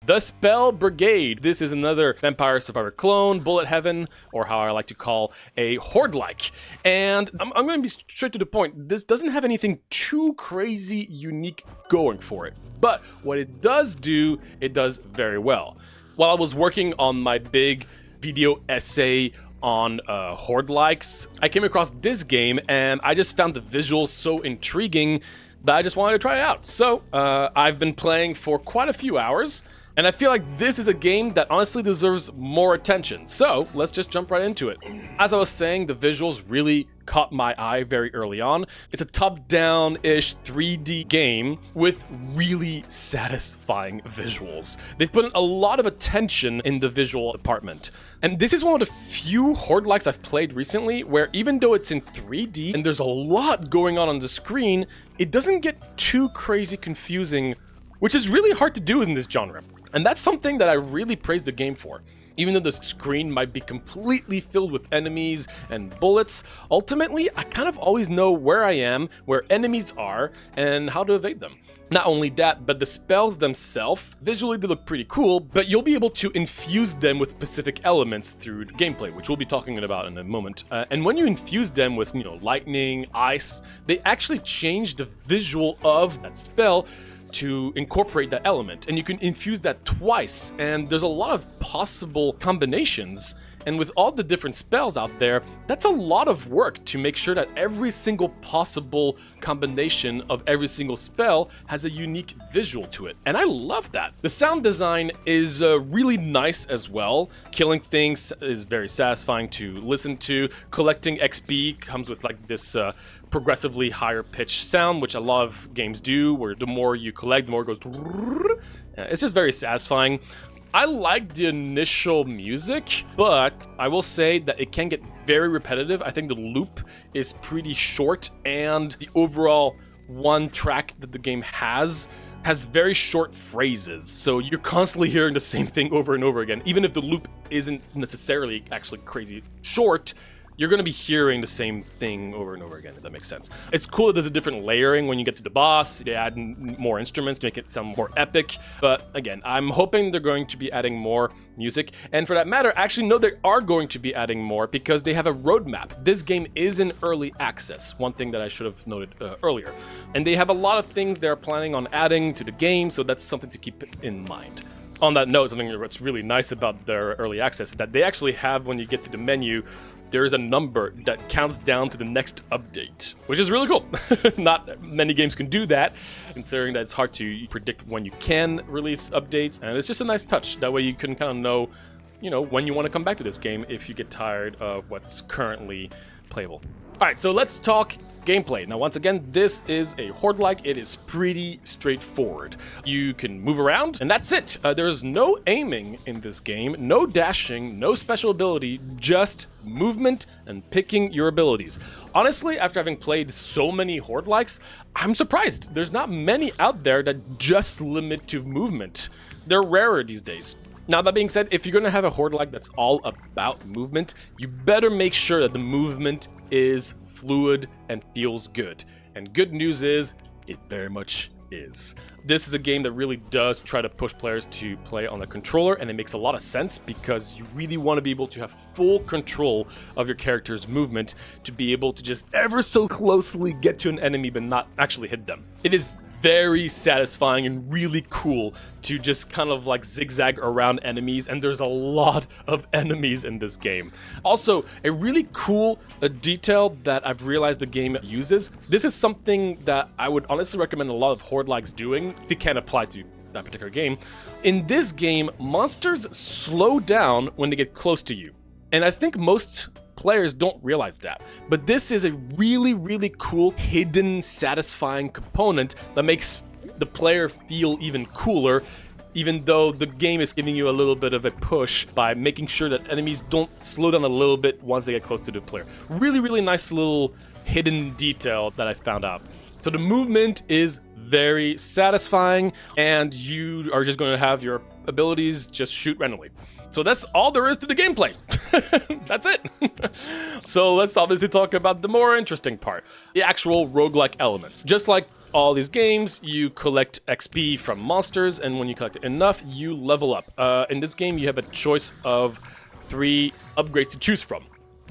The Spell Brigade. This is another Vampire Survivor clone, bullet heaven, or how I like to call a horde-like. And I'm going to be straight to the point. This doesn't have anything too crazy unique going for it. But what it does do, it does very well. While I was working on my big video essay on horde-likes, I came across this game and I just found the visuals so intriguing that I just wanted to try it out. So I've been playing for quite a few hours, and I feel like this is a game that honestly deserves more attention. So let's just jump right into it. As I was saying, the visuals really caught my eye very early on. It's a top-down-ish 3D game with really satisfying visuals. They've put in a lot of attention in the visual department. And this is one of the few horde-likes I've played recently where even though it's in 3D and there's a lot going on the screen, it doesn't get too crazy confusing, which is really hard to do in this genre. And that's something that I really praise the game for. Even though the screen might be completely filled with enemies and bullets, ultimately, I kind of always know where I am, where enemies are, and how to evade them. Not only that, but the spells themselves, visually they look pretty cool, but you'll be able to infuse them with specific elements through gameplay, which we'll be talking about in a moment. And when you infuse them with, lightning, ice, they actually change the visual of that spell to incorporate that element, and you can infuse that twice, and there's a lot of possible combinations. And with all the different spells out there, that's a lot of work to make sure that every single possible combination of every single spell has a unique visual to it, and I love that. The sound design is really nice as well. Killing things is very satisfying to listen to. Collecting XP comes with like this progressively higher pitch sound, which a lot of games do, where the more you collect, the more it goes. It's just very satisfying. I like the initial music, but I will say that it can get very repetitive. I think the loop is pretty short, and the overall one track that the game has very short phrases. So you're constantly hearing the same thing over and over again. Even if the loop isn't necessarily actually crazy short, you're going to be hearing the same thing over and over again, if that makes sense. It's cool that there's a different layering when you get to the boss. They add more instruments to make it sound more epic. But again, I'm hoping they're going to be adding more music. And for that matter, actually, no, they are going to be adding more because they have a roadmap. This game is in early access, one thing that I should have noted earlier. And they have a lot of things they're planning on adding to the game, so that's something to keep in mind. On that note, something that's really nice about their early access is that they actually have, when you get to the menu, there is a number that counts down to the next update, which is really cool. Not many games can do that, considering that it's hard to predict when you can release updates, and it's just a nice touch. That way you can kind of know, when you want to come back to this game if you get tired of what's currently playable. All right, so let's talk gameplay. Now, once again, this is a horde-like. It is pretty straightforward. You can move around, and that's it. There's no aiming in this game, no dashing, no special ability, just movement and picking your abilities. Honestly, after having played so many horde-likes, I'm surprised. There's not many out there that just limit to movement. They're rarer these days. Now, that being said, if you're going to have a horde-like that's all about movement, you better make sure that the movement is fluid and feels good. And good news is, it very much is. This is a game that really does try to push players to play on the controller, and it makes a lot of sense because you really want to be able to have full control of your character's movement to be able to just ever so closely get to an enemy but not actually hit them. It is very satisfying and really cool to just kind of like zigzag around enemies, and there's a lot of enemies in this game. Also, a really cool detail that I've realized the game uses. This is something that I would honestly recommend a lot of horde-likes doing if it can apply to that particular game. In this game, monsters slow down when they get close to you, and I think most players don't realize that. But this is a really, really cool, hidden, satisfying component that makes the player feel even cooler, even though the game is giving you a little bit of a push by making sure that enemies don't slow down a little bit once they get close to the player. Really, really nice little hidden detail that I found out. So the movement is very satisfying, and you are just going to have your abilities just shoot randomly. So that's all there is to the gameplay. That's it. So let's obviously talk about the more interesting part, the actual roguelike elements. Just like all these games, you collect XP from monsters, and when you collect enough, you level up. In this game, you have a choice of 3 upgrades to choose from.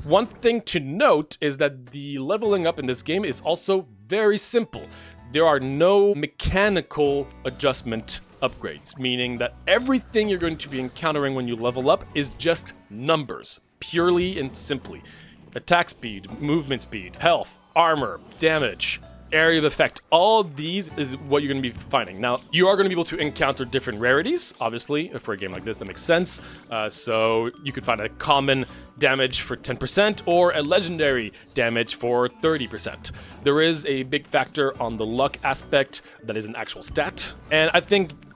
One thing to note is that the leveling up in this game is also very simple. There are no mechanical adjustment upgrades, meaning that everything you're going to be encountering when you level up is just numbers, purely and simply. Attack speed, movement speed, health, armor, damage, area of effect. All of these is what you're going to be finding. Now, you are going to be able to encounter different rarities, obviously. For a game like this, that makes sense. So you could find a common damage for 10% or a legendary damage for 30%. There is a big factor on the luck aspect that is an actual stat. And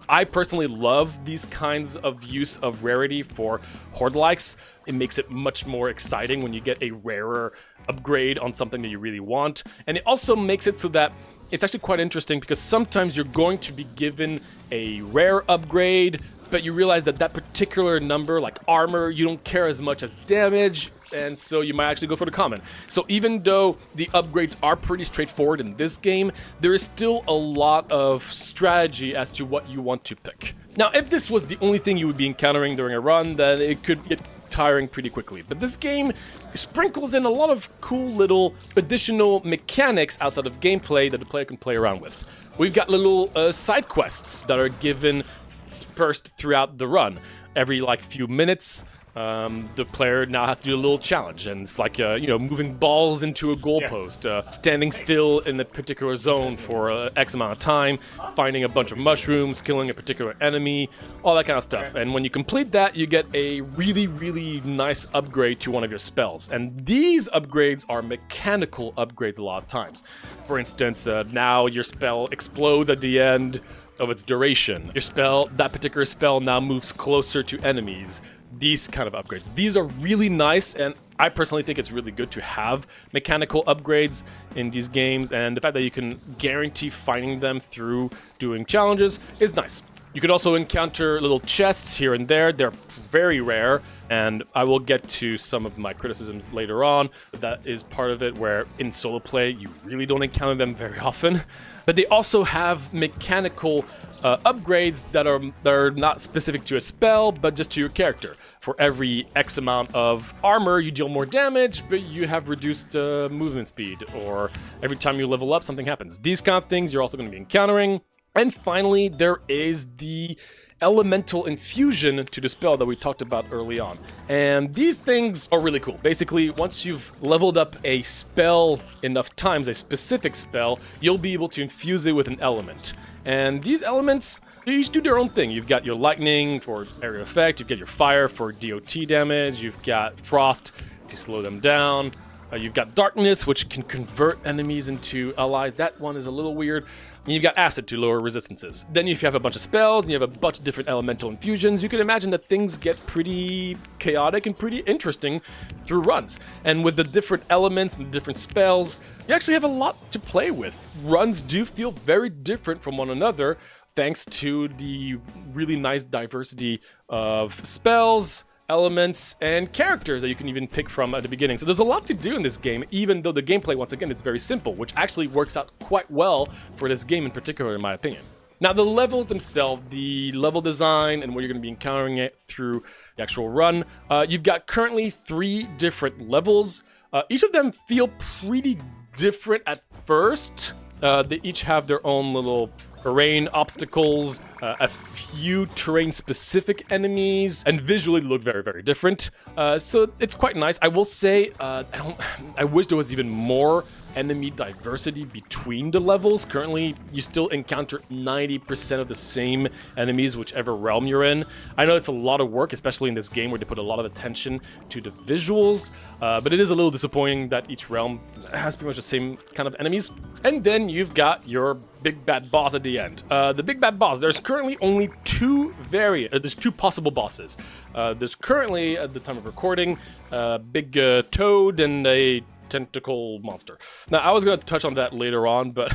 I personally love these kinds of use of rarity for horde likes. It makes it much more exciting when you get a rarer upgrade on something that you really want. And it also makes it so that it's actually quite interesting because sometimes you're going to be given a rare upgrade, but you realize that that particular number, like armor, you don't care as much as damage, and so you might actually go for the common. So even though the upgrades are pretty straightforward in this game, there is still a lot of strategy as to what you want to pick. Now, if this was the only thing you would be encountering during a run, then it could get tiring pretty quickly. But this game sprinkles in a lot of cool little additional mechanics outside of gameplay that the player can play around with. We've got little side quests that are given dispersed throughout the run. Every few minutes, the player now has to do a little challenge, and it's like moving balls into a goalpost, standing still in a particular zone for X amount of time, finding a bunch of mushrooms, killing a particular enemy, all that kind of stuff. And when you complete that, you get a really, really nice upgrade to one of your spells. And these upgrades are mechanical upgrades a lot of times. For instance, now your spell explodes at the end of its duration. That particular spell now moves closer to enemies. These kind of upgrades. These are really nice, and I personally think it's really good to have mechanical upgrades in these games, and the fact that you can guarantee finding them through doing challenges is nice. You can also encounter little chests here and there. They're very rare, and I will get to some of my criticisms later on. But that is part of it where in solo play, you really don't encounter them very often. But they also have mechanical upgrades that are not specific to a spell, but just to your character. For every X amount of armor, you deal more damage, but you have reduced movement speed. Or every time you level up, something happens. These kind of things you're also going to be encountering. And finally, there is the elemental infusion to the spell that we talked about early on. And these things are really cool. Basically, once you've leveled up a spell enough times, a specific spell, you'll be able to infuse it with an element. And these elements, they each do their own thing. You've got your lightning for area effect, you've got your fire for DOT damage, you've got frost to slow them down, you've got darkness, which can convert enemies into allies. That one is a little weird. And you've got acid to lower resistances. Then if you have a bunch of spells, and you have a bunch of different elemental infusions, you can imagine that things get pretty chaotic and pretty interesting through runs. And with the different elements and different spells, you actually have a lot to play with. Runs do feel very different from one another, thanks to the really nice diversity of spells, elements, and characters that you can even pick from at the beginning. So there's a lot to do in this game, even though the gameplay, once again, is very simple, which actually works out quite well for this game in particular, in my opinion. Now, the levels themselves, the level design, and what you're going to be encountering it through the actual run, you've got currently 3 different levels. Each of them feel pretty different at first. They each have their own little terrain obstacles, a few terrain-specific enemies, and visually look very, very different. So it's quite nice. I will say, I wish there was even more enemy diversity between the levels. Currently, you still encounter 90% of the same enemies, whichever realm you're in. I know it's a lot of work, especially in this game where they put a lot of attention to the visuals, but it is a little disappointing that each realm has pretty much the same kind of enemies. And then you've got your big bad boss at the end. The big bad boss, there's currently only 2 there's 2 possible bosses. There's currently, at the time of recording, a big toad and a tentacle monster. Now, I was going to touch on that later on, but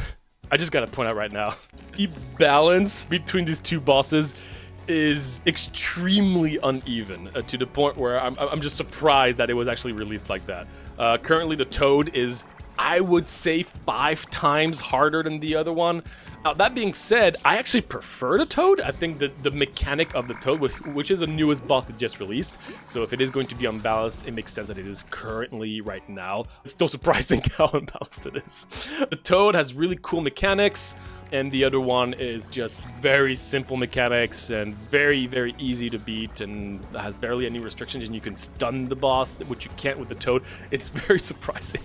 I just got to point out right now, the balance between these 2 bosses is extremely uneven, to the point where I'm just surprised that it was actually released like that. Currently, the toad is, I would say 5 times harder than the other one. That being said, I actually prefer the Toad. I think that the mechanic of the Toad, which is the newest boss that just released, so if it is going to be unbalanced, it makes sense that it is currently right now. It's still surprising how unbalanced it is. The Toad has really cool mechanics, and the other one is just very simple mechanics and very, very easy to beat and has barely any restrictions, and you can stun the boss, which you can't with the Toad. It's very surprising.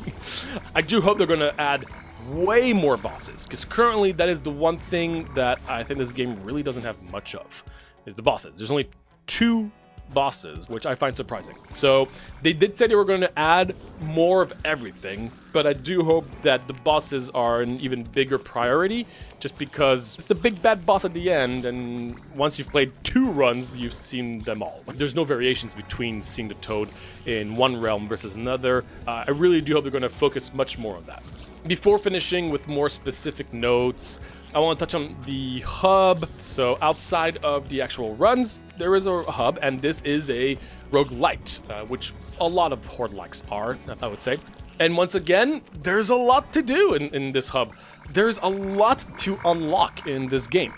I do hope they're going to add way more bosses, because currently that is the one thing that I think this game really doesn't have much of, is the bosses. There's only 2 bosses, which I find surprising. So they did say they were going to add more of everything, but I do hope that the bosses are an even bigger priority, just because it's the big bad boss at the end, and once you've played 2 runs, you've seen them all. There's no variations between seeing the Toad in one realm versus another. I really do hope they're going to focus much more on that. Before finishing with more specific notes, I want to touch on the hub. So outside of the actual runs, there is a hub, and this is a roguelite, which a lot of horde-likes are, I would say. And once again, there's a lot to do in this hub. There's a lot to unlock in this game.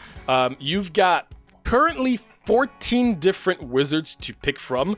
You've got currently 14 different wizards to pick from,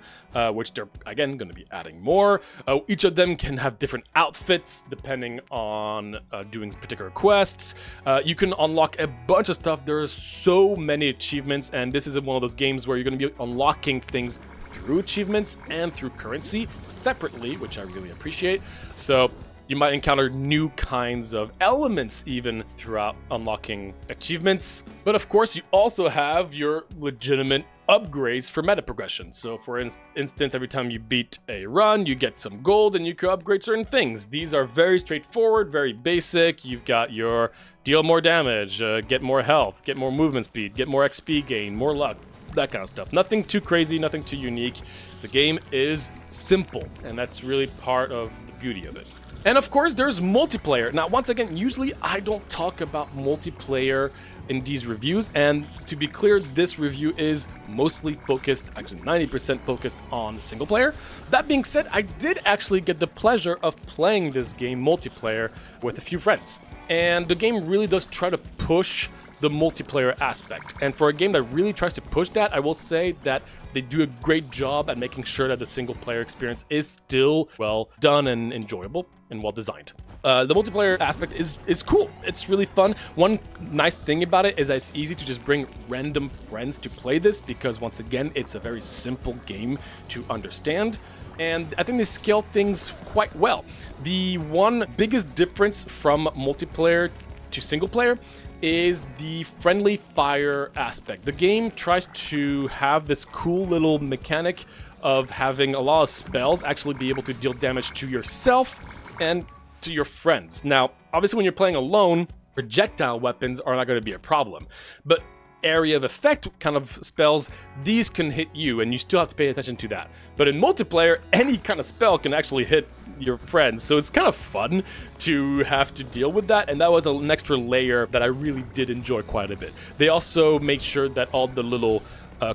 which they're, again, going to be adding more. Each of them can have different outfits depending on doing particular quests. You can unlock a bunch of stuff. There are so many achievements, and this is one of those games where you're going to be unlocking things through achievements and through currency separately, which I really appreciate. So you might encounter new kinds of elements even throughout unlocking achievements. But of course, you also have your legitimate upgrades for meta progression. So for instance, every time you beat a run, you get some gold and you can upgrade certain things. These are very straightforward, very basic. You've got your deal more damage, get more health, get more movement speed, get more XP gain, more luck, that kind of stuff. Nothing too crazy, nothing too unique. The game is simple, and that's really part of the beauty of it. And of course, there's multiplayer. Now, once again, usually I don't talk about multiplayer in these reviews, and to be clear, this review is mostly focused, actually 90% focused on single player. That being said, I did actually get the pleasure of playing this game multiplayer with a few friends. And the game really does try to push the multiplayer aspect. And for a game that really tries to push that, I will say that they do a great job at making sure that the single player experience is still well done and enjoyable and well designed. The multiplayer aspect is cool. It's really fun. One nice thing about it is that it's easy to just bring random friends to play this, because once again, it's a very simple game to understand. And I think they scale things quite well. The one biggest difference from multiplayer to single player is the friendly fire aspect. The game tries to have this cool little mechanic of having a lot of spells actually be able to deal damage to yourself and to your friends. Now, obviously when you're playing alone, projectile weapons are not going to be a problem, but area of effect kind of spells, these can hit you, and you still have to pay attention to that. But in multiplayer, any kind of spell can actually hit your friends, so it's kind of fun to have to deal with that, and that was an extra layer that I really did enjoy quite a bit. They also make sure that all the little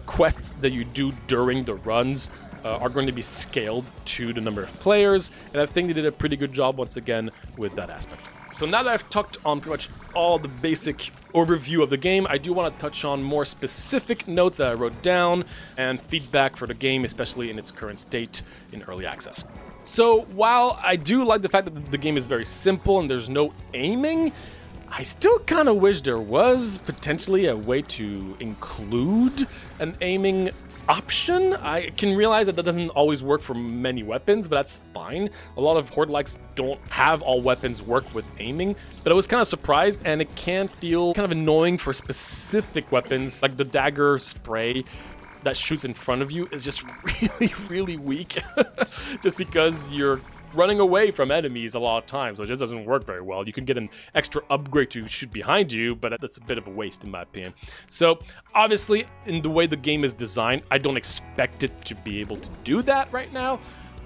quests that you do during the runs are going to be scaled to the number of players, and I think they did a pretty good job once again with that aspect. So now that I've touched on pretty much all the basic overview of the game, I do want to touch on more specific notes that I wrote down and feedback for the game, especially in its current state in early access. So while I do like the fact that the game is very simple and there's no aiming, I still kind of wish there was potentially a way to include an aiming option. I can realize that doesn't always work for many weapons, but that's fine. A lot of horde-likes don't have all weapons work with aiming, but I was kind of surprised, and it can feel kind of annoying for specific weapons, like the dagger spray that shoots in front of you is just really, really weak, just because you're running away from enemies a lot of times, so it just doesn't work very well. You can get an extra upgrade to shoot behind you, but that's a bit of a waste in my opinion. So obviously, in the way the game is designed, I don't expect it to be able to do that right now,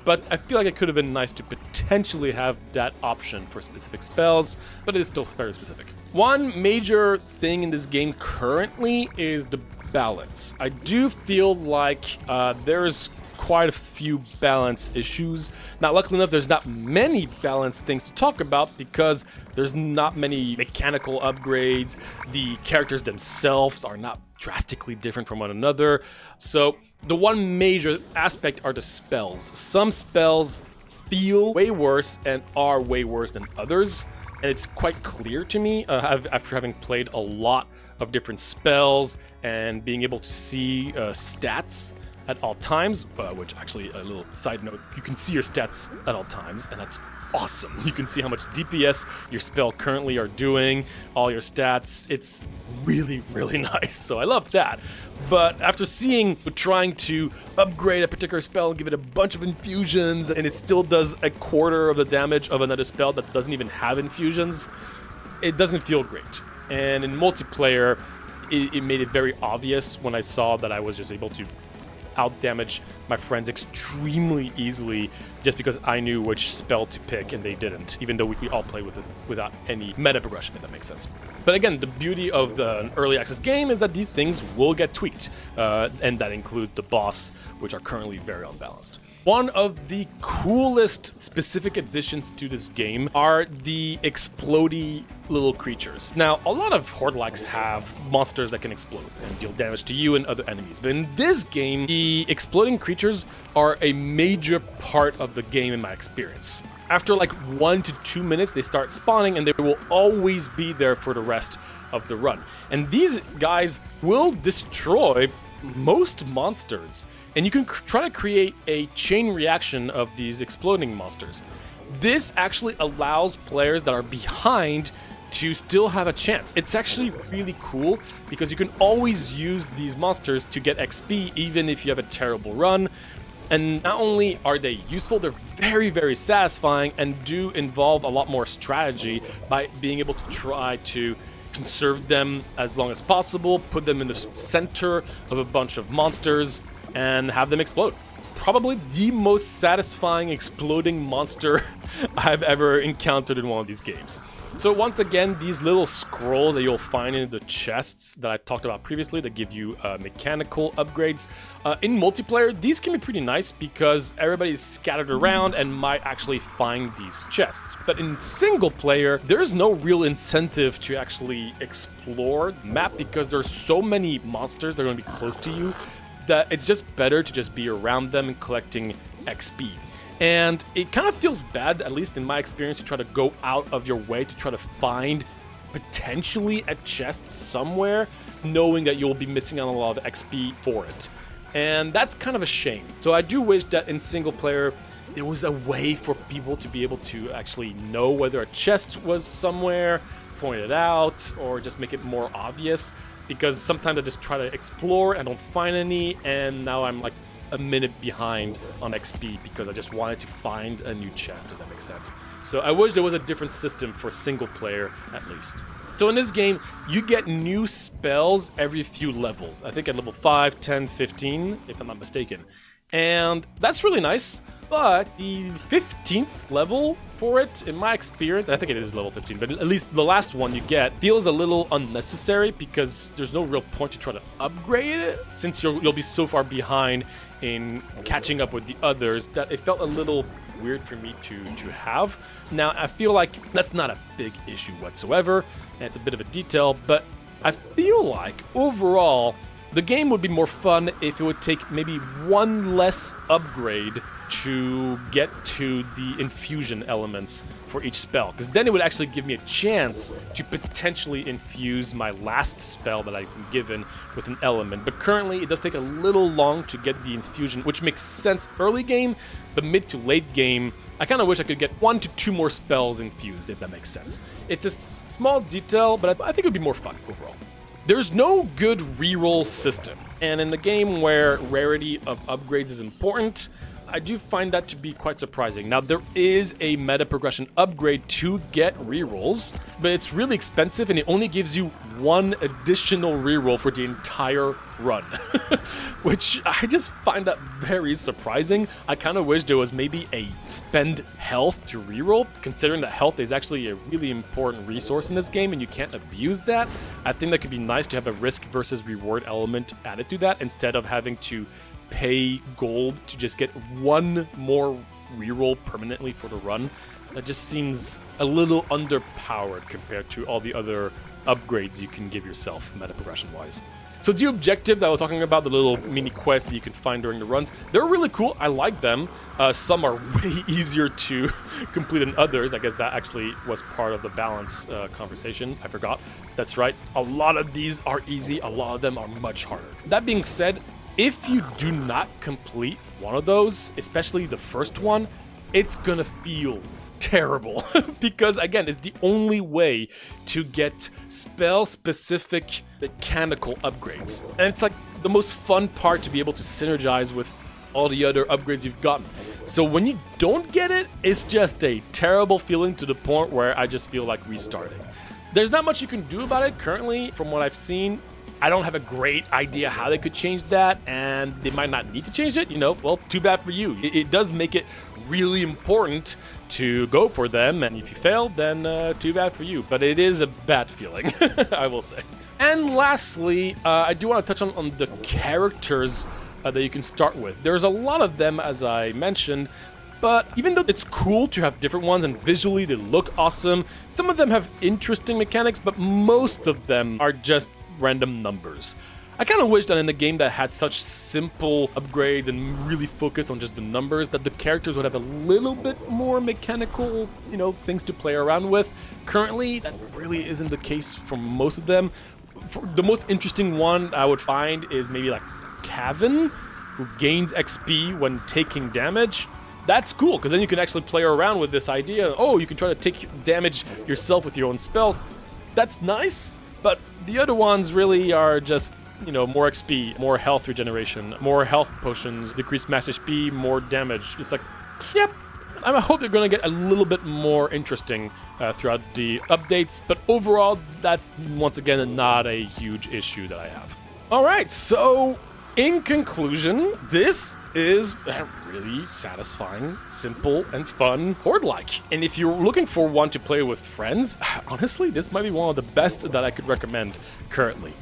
but I feel like it could have been nice to potentially have that option for specific spells, but it is still very specific. One major thing in this game currently is the balance. I do feel like there's quite a few balance issues. Now, luckily enough, there's not many balance things to talk about because there's not many mechanical upgrades. The characters themselves are not drastically different from one another. So the one major aspect are the spells. Some spells feel way worse and are way worse than others. And it's quite clear to me after having played a lot of different spells and being able to see stats at all times, which actually, a little side note, you can see your stats at all times, and that's awesome. You can see how much DPS your spell currently are doing, all your stats. It's really, really nice, so I love that. But after trying to upgrade a particular spell, give it a bunch of infusions, and it still does a quarter of the damage of another spell that doesn't even have infusions, it doesn't feel great. And in multiplayer, it made it very obvious when I saw that I was just able to out-damage my friends extremely easily just because I knew which spell to pick and they didn't, even though we all play with this without any meta progression, if that makes sense. But again, the beauty of the early access game is that these things will get tweaked, and that includes the boss, which are currently very unbalanced. One of the coolest specific additions to this game are the explodey little creatures. Now, a lot of horde-likes have monsters that can explode and deal damage to you and other enemies, but in this game, the exploding creatures are a major part of the game in my experience. After like 1 to 2 minutes, they start spawning and they will always be there for the rest of the run. And these guys will destroy most monsters, and you can try to create a chain reaction of these exploding monsters. This actually allows players that are behind to still have a chance. It's actually really cool because you can always use these monsters to get XP even if you have a terrible run. And not only are they useful, they're very, very satisfying and do involve a lot more strategy by being able to try to conserve them as long as possible, put them in the center of a bunch of monsters, and have them explode. Probably the most satisfying exploding monster I've ever encountered in one of these games. So once again, these little scrolls that you'll find in the chests that I talked about previously that give you mechanical upgrades. In multiplayer, these can be pretty nice because everybody's scattered around and might actually find these chests. But in single player, there's no real incentive to actually explore the map because there's so many monsters that are going to be close to you that it's just better to just be around them and collecting XP. And it kind of feels bad, at least in my experience, to try to go out of your way to try to find potentially a chest somewhere, knowing that you'll be missing out on a lot of XP for it. And that's kind of a shame. So I do wish that in single player, there was a way for people to be able to actually know whether a chest was somewhere, point it out, or just make it more obvious. Because sometimes I just try to explore and don't find any, and now I'm like a minute behind on XP because I just wanted to find a new chest, if that makes sense. So I wish there was a different system for single player at least. So in this game, you get new spells every few levels. I think at level 5, 10, 15, if I'm not mistaken. And that's really nice, but the 15th level for it, in my experience, I think it is level 15, but at least the last one you get feels a little unnecessary because there's no real point to try to upgrade it since you'll be so far behind in catching up with the others that it felt a little weird for me to have. Now, I feel like that's not a big issue whatsoever, and it's a bit of a detail, but I feel like overall, the game would be more fun if it would take maybe one less upgrade to get to the infusion elements for each spell, because then it would actually give me a chance to potentially infuse my last spell that I've been given with an element. But currently it does take a little long to get the infusion, which makes sense early game, but mid to late game I kind of wish I could get 1 to 2 more spells infused, if that makes sense. It's a small detail, but I think it would be more fun overall. There's no good reroll system, and in a game where rarity of upgrades is important, I do find that to be quite surprising. Now, there is a meta progression upgrade to get rerolls, but it's really expensive and it only gives you 1 additional reroll for the entire run, which I just find that very surprising. I kind of wish there was maybe a spend health to reroll, considering that health is actually a really important resource in this game and you can't abuse that. I think that could be nice to have a risk versus reward element added to that instead of having to pay gold to just get one more reroll permanently for the run. That just seems a little underpowered compared to all the other upgrades you can give yourself meta progression wise. So the objectives I was talking about, the little mini quests that you can find during the runs, they're really cool. I like them. Some are way easier to complete than others. I guess that actually was part of the balance conversation. I forgot. That's right. A lot of these are easy. A lot of them are much harder. That being said, if you do not complete one of those, especially the first one, it's gonna feel terrible because again, it's the only way to get spell-specific mechanical upgrades, and it's like the most fun part to be able to synergize with all the other upgrades you've gotten. So when you don't get it, it's just a terrible feeling to the point where I just feel like restarting. There's not much you can do about it currently from what I've seen. I don't have a great idea how they could change that, and they might not need to change it, you know, well, too bad for you. It does make it really important to go for them, and if you fail, then too bad for you. But it is a bad feeling, I will say. And lastly, I do want to touch on the characters that you can start with. There's a lot of them, as I mentioned, but even though it's cool to have different ones and visually they look awesome, some of them have interesting mechanics, but most of them are just random numbers. I kind of wish that in a game that had such simple upgrades and really focused on just the numbers, that the characters would have a little bit more mechanical, you know, things to play around with. Currently, that really isn't the case for most of them. The most interesting one I would find is maybe like Cavan, who gains XP when taking damage. That's cool, because then you can actually play around with this idea. Oh, you can try to take damage yourself with your own spells. That's nice. But the other ones really are just, you know, more XP, more health regeneration, more health potions, decreased mass HP, more damage. It's like, yep, I hope they're going to get a little bit more interesting throughout the updates. But overall, that's, once again, not a huge issue that I have. All right, so in conclusion, this is a really satisfying, simple, and fun horde-like. And if you're looking for one to play with friends, honestly, this might be one of the best that I could recommend currently.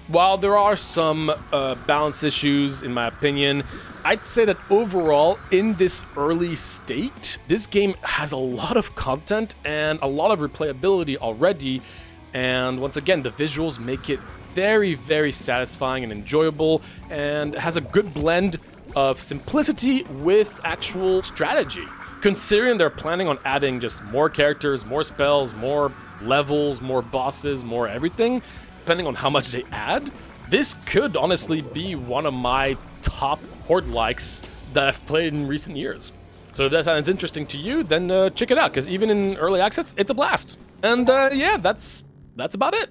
While there are some balance issues, in my opinion, I'd say that overall, in this early state, this game has a lot of content and a lot of replayability already. And once again, the visuals make it very, very satisfying and enjoyable, and has a good blend of simplicity with actual strategy. Considering they're planning on adding just more characters, more spells, more levels, more bosses, more everything, depending on how much they add, this could honestly be one of my top horde likes that I've played in recent years. So if that sounds interesting to you, then check it out, because even in early access, it's a blast. And yeah, that's about it.